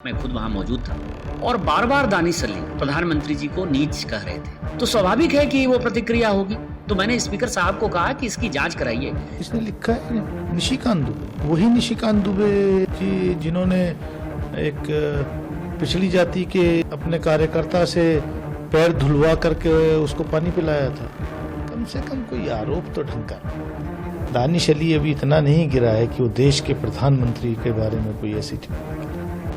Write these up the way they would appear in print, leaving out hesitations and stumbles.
मैं खुद वहां मौजूद था और बार बार दानिश अली प्रधानमंत्री जी को नीच कह रहे थे, तो स्वाभाविक है कि वो प्रतिक्रिया होगी। तो मैंने स्पीकर साहब को कहा कि इसकी जांच कराइए। इसने लिखा है निशिकांत दुबे, वही निशिकांत दुबे जी जिन्होंने एक पिछड़ी जाति के अपने कार्यकर्ता से पैर धुलवा करके उसको पानी पिलाया था। कम से कम कोई आरोप तो ढंग का। दानिश अली अभी इतना नहीं गिरा है कि वो देश के प्रधानमंत्री के बारे में कोई ऐसी टिप्पणी करे।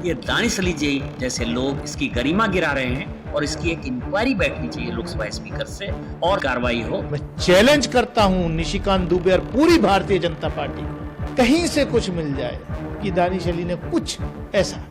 ये दानिश अली जी जैसे लोग इसकी गरिमा गिरा रहे हैं और इसकी एक इंक्वायरी बैठनी चाहिए लोकसभा स्पीकर से और कार्रवाई हो। मैं चैलेंज करता हूं निशिकांत दुबे और पूरी भारतीय जनता पार्टी को, कहीं से कुछ मिल जाए कि दानिश अली ने कुछ ऐसा।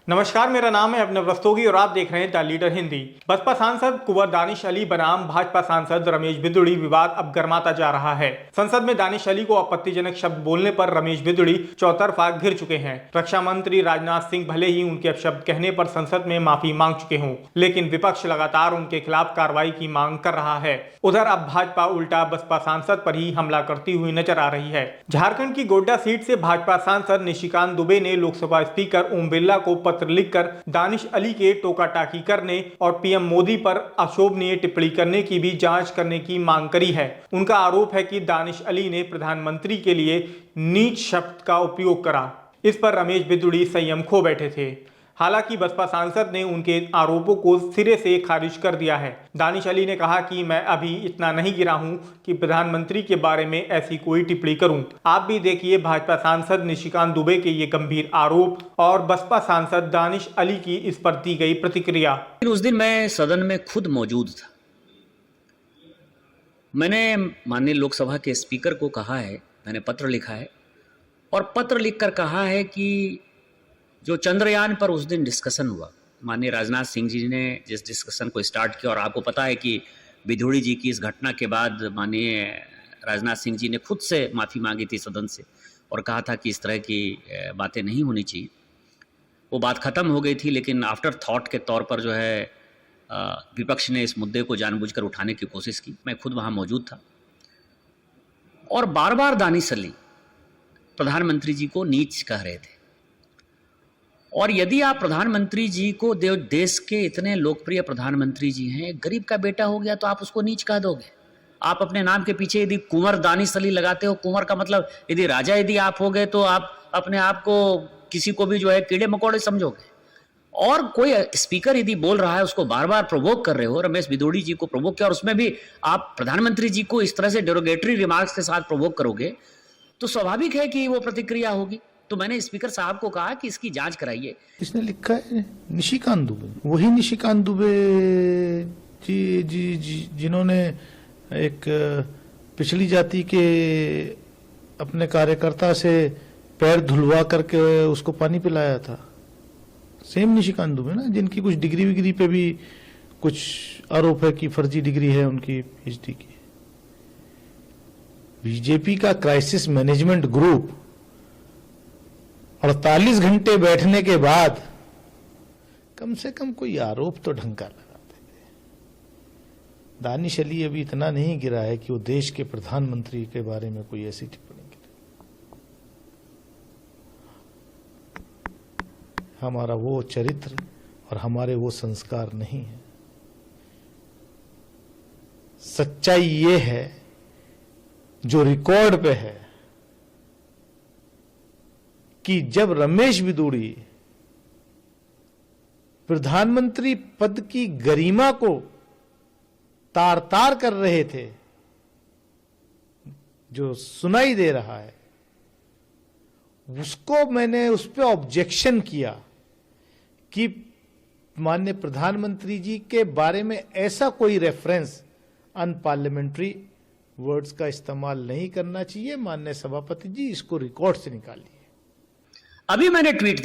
नमस्कार, मेरा नाम है अभिनव रस्तोगी और आप देख रहे हैं द लीडर हिंदी। बसपा सांसद कुंवर दानिश अली बनाम भाजपा सांसद रमेश बिदुड़ी विवाद अब गर्माता जा रहा है। संसद में दानिश अली को आपत्तिजनक शब्द बोलने पर रमेश बिदुड़ी चौतरफा घिर चुके हैं। रक्षा मंत्री राजनाथ सिंह भले ही उनके अपशब्द कहने पर संसद में माफी मांग चुके हों, लेकिन विपक्ष लगातार उनके खिलाफ कार्रवाई की मांग कर रहा है। उधर अब भाजपा उल्टा बसपा सांसद पर ही हमला करती हुई नजर आ रही है। झारखंड की गोड्डा सीट से भाजपा सांसद निशिकांत दुबे ने लोकसभा स्पीकर ओम बिरला को पत्र लिखकर दानिश अली के टोका टाकी करने और पीएम मोदी पर अशोभनीय टिप्पणी करने की भी जांच करने की मांग करी है। उनका आरोप है कि दानिश अली ने प्रधानमंत्री के लिए नीच शब्द का उपयोग करा। इस पर रमेश बिदुड़ी संयम खो बैठे थे। हालांकि बसपा सांसद ने उनके आरोपों को सिरे से खारिज कर दिया है। दानिश अली ने कहा कि मैं अभी इतना नहीं गिरा हूं कि प्रधानमंत्री के बारे में ऐसी कोई टिप्पणी करूं। आप भी देखिए भाजपा सांसद निशिकांत दुबे के ये गंभीर आरोप और बसपा सांसद दानिश अली की इस पर दी गई प्रतिक्रिया। उस दिन मैं सदन में खुद मौजूद था। मैंने माननीय लोकसभा के स्पीकर को कहा है, मैंने पत्र लिखा है और पत्र लिखकर कहा है कि जो चंद्रयान पर उस दिन डिस्कशन हुआ, माननीय राजनाथ सिंह जी ने जिस डिस्कशन को स्टार्ट किया, और आपको पता है कि बिधूड़ी जी की इस घटना के बाद माननीय राजनाथ सिंह जी ने खुद से माफ़ी मांगी थी सदन से और कहा था कि इस तरह की बातें नहीं होनी चाहिए। वो बात ख़त्म हो गई थी, लेकिन आफ्टर थॉट के तौर पर जो है विपक्ष ने इस मुद्दे को जानबूझकर उठाने की कोशिश की। मैं खुद वहाँ मौजूद था और बार बार दानिश अली प्रधानमंत्री जी को नीच कह रहे थे। और यदि आप प्रधानमंत्री जी को, देश के इतने लोकप्रिय प्रधानमंत्री जी हैं, गरीब का बेटा हो गया तो आप उसको नीच कह दोगे? आप अपने नाम के पीछे यदि कुंवर दानिश अली लगाते हो, कुंवर का मतलब यदि राजा यदि आप हो गए तो आप अपने आप को किसी को भी जो है कीड़े मकोड़े समझोगे। और कोई स्पीकर यदि बोल रहा है उसको बार बार प्रोवोक कर रहे हो, रमेश बिदुड़ी जी को प्रोवोक किया और उसमें भी आप प्रधानमंत्री जी को इस तरह से डेरोगेटरी रिमार्क्स के साथ प्रोवोक करोगे, तो स्वाभाविक है कि वो प्रतिक्रिया होगी। तो मैंने स्पीकर साहब को कहा कि इसकी जांच कराइए। इसने लिखा है निशिकांत दुबे, वही निशिकांत दुबे जी जिन्होंने एक पिछड़ी जाति के अपने कार्यकर्ता से पैर धुलवा करके उसको पानी पिलाया था। सेम निशिकांत दुबे ना, जिनकी कुछ डिग्री विग्री पे भी कुछ आरोप है कि फर्जी डिग्री है उनकी पीएचडी की। बीजेपी का क्राइसिस मैनेजमेंट ग्रुप 48 घंटे बैठने के बाद कम से कम कोई आरोप तो ढंग का लगाते थे। दानिश अली अभी इतना नहीं गिरा है कि वो देश के प्रधानमंत्री के बारे में कोई ऐसी टिप्पणी करे। हमारा वो चरित्र और हमारे वो संस्कार नहीं है। सच्चाई ये है जो रिकॉर्ड पे है कि जब रमेश बिदुड़ी प्रधानमंत्री पद की गरिमा को तार तार कर रहे थे, जो सुनाई दे रहा है, उसको मैंने उस पर ऑब्जेक्शन किया कि माननीय प्रधानमंत्री जी के बारे में ऐसा कोई रेफरेंस अनपार्लियामेंट्री वर्ड्स का इस्तेमाल नहीं करना चाहिए। माननीय सभापति जी, इसको रिकॉर्ड से निकालिए। अभी मैंने ट्वीट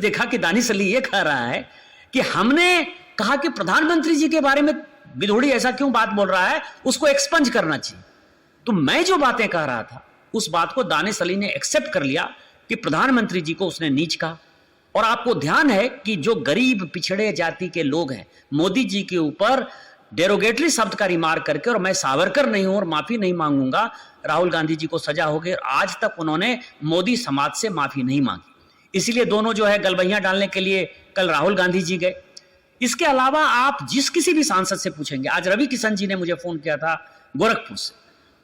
देखा कि दानिश अली ये कह रहा है कि हमने कहा कि प्रधानमंत्री जी के बारे में बिधूड़ी ऐसा क्यों बात बोल रहा है, उसको एक्सपंज करना चाहिए। तो मैं जो बातें कह रहा था उस बात को दानिश अली ने एक्सेप्ट कर लिया कि प्रधानमंत्री जी को उसने नीच कहा। और आपको ध्यान है कि जो गरीब पिछड़े जाति के लोग हैं, मोदी जी के ऊपर डेरोगेटरी शब्द का रिमार्क करके, और मैं सावरकर नहीं हूं और माफी नहीं मांगूंगा, राहुल गांधी जी को सजा हो गई। आज तक उन्होंने मोदी समाज से माफी नहीं मांगी, इसलिए दोनों जो है गलबैया डालने के लिए कल राहुल गांधी जी गए। इसके अलावा आप जिस किसी भी सांसद से पूछेंगे, आज रवि किशन जी ने मुझे फोन किया था गोरखपुर से,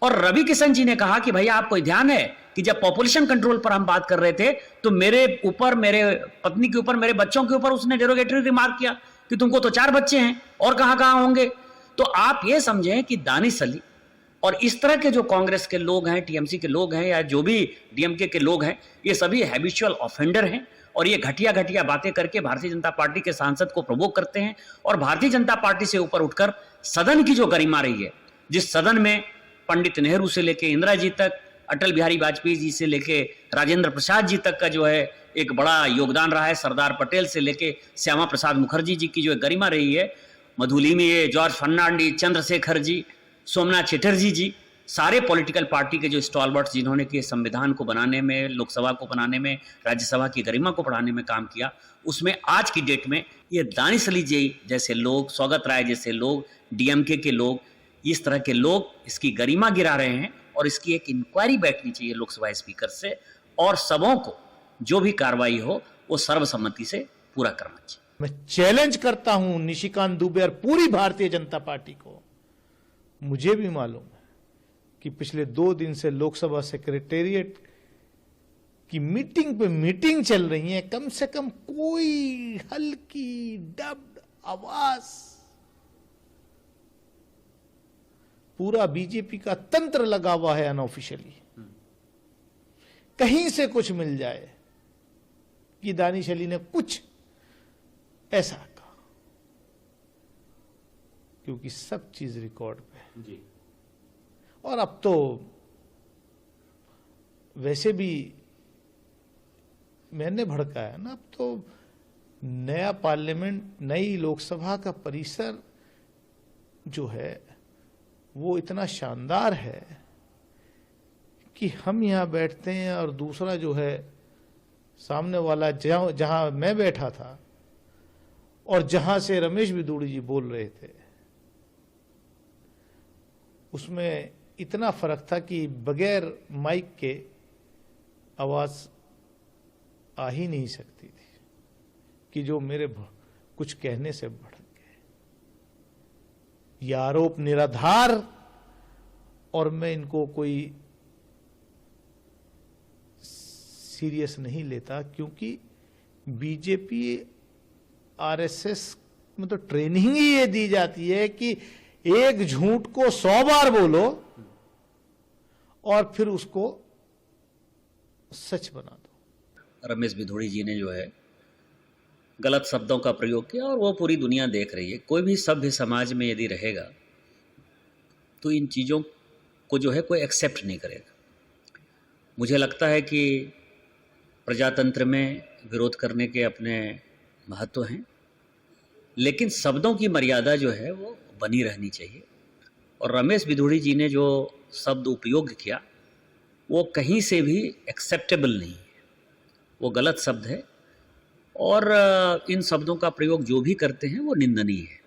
और रवि किशन जी ने कहा कि भैया आपको ध्यान है कि जब पॉपुलेशन कंट्रोल पर हम बात कर रहे थे तो मेरे ऊपर, मेरे पत्नी के ऊपर, मेरे बच्चों के ऊपर उसने डेरोगेटरी रिमार्क किया कि तुमको तो 4 बच्चे हैं और कहां होंगे। तो आप ये समझें कि दानिश अली और इस तरह के जो कांग्रेस के लोग हैं, टीएमसी के लोग हैं, या जो भी डीएमके के लोग हैं, ये सभी हैबिचुअल ऑफेंडर हैं, और ये घटिया घटिया बातें करके भारतीय जनता पार्टी के सांसद को प्रोवोक करते हैं। और भारतीय जनता पार्टी से ऊपर उठकर सदन की जो गरिमा रही है, जिस सदन में पंडित नेहरू से लेके इंदिरा जी तक, अटल बिहारी वाजपेयी जी से लेके राजेंद्र प्रसाद जी तक का जो है एक बड़ा योगदान रहा है, सरदार पटेल से लेके श्यामा प्रसाद मुखर्जी जी की जो गरिमा रही है, मधुलिमी, जॉर्ज फर्नांडिस, चंद्रशेखर जी, सोमनाथ चटर्जी जी, सारे पॉलिटिकल पार्टी के जो स्टॉलवर्ट्स जिन्होंने कि संविधान को बनाने में, लोकसभा को बनाने में, राज्यसभा की गरिमा को बढ़ाने में काम किया, उसमें आज की डेट में ये दानिश अली जी जैसे लोग, सौगत राय जैसे लोग, डीएमके के लोग, इस तरह के लोग इसकी गरिमा गिरा रहे हैं। और इसकी एक इंक्वायरी बैठनी चाहिए लोकसभा स्पीकर से, और सबों को जो भी कार्रवाई हो वो सर्वसम्मति से पूरा करना चाहिए। मैं चैलेंज करता हूं निशिकांत दुबे और पूरी भारतीय जनता पार्टी को। मुझे भी मालूम है कि पिछले 2 दिन से लोकसभा सेक्रेटेरिएट की मीटिंग पे मीटिंग चल रही है, कम से कम कोई हल्की डब्ड आवाज, पूरा बीजेपी का तंत्र लगा हुआ है अनऑफिशियली, कहीं से कुछ मिल जाए कि दानिश अली ने कुछ ऐसा कहा, क्योंकि सब चीज रिकॉर्ड पे है जी। और अब तो वैसे भी मैंने भड़काया ना, अब तो नया पार्लियामेंट, नई लोकसभा का परिसर जो है वो इतना शानदार है कि हम यहां बैठते हैं और दूसरा जो है सामने वाला, जहां मैं बैठा था और जहां से रमेश बिदुड़ी जी बोल रहे थे, उसमें इतना फर्क था कि बगैर माइक के आवाज आ ही नहीं सकती थी, कि जो मेरे कुछ कहने से भड़क गए। ये आरोप निराधार, और मैं इनको कोई सीरियस नहीं लेता, क्योंकि बीजेपी आरएसएस में तो ट्रेनिंग ही ये दी जाती है कि एक झूठ को 100 बार बोलो और फिर उसको सच बना दो। रमेश बिधूड़ी जी ने जो है गलत शब्दों का प्रयोग किया, और वो पूरी दुनिया देख रही है। कोई भी सभ्य समाज में यदि रहेगा तो इन चीज़ों को जो है कोई एक्सेप्ट नहीं करेगा। मुझे लगता है कि प्रजातंत्र में विरोध करने के अपने महत्व हैं, लेकिन शब्दों की मर्यादा जो है वो बनी रहनी चाहिए। और रमेश बिधूड़ी जी ने जो शब्द उपयोग किया वो कहीं से भी एक्सेप्टेबल नहीं है, वो गलत शब्द है, और इन शब्दों का प्रयोग जो भी करते हैं वो निंदनीय है।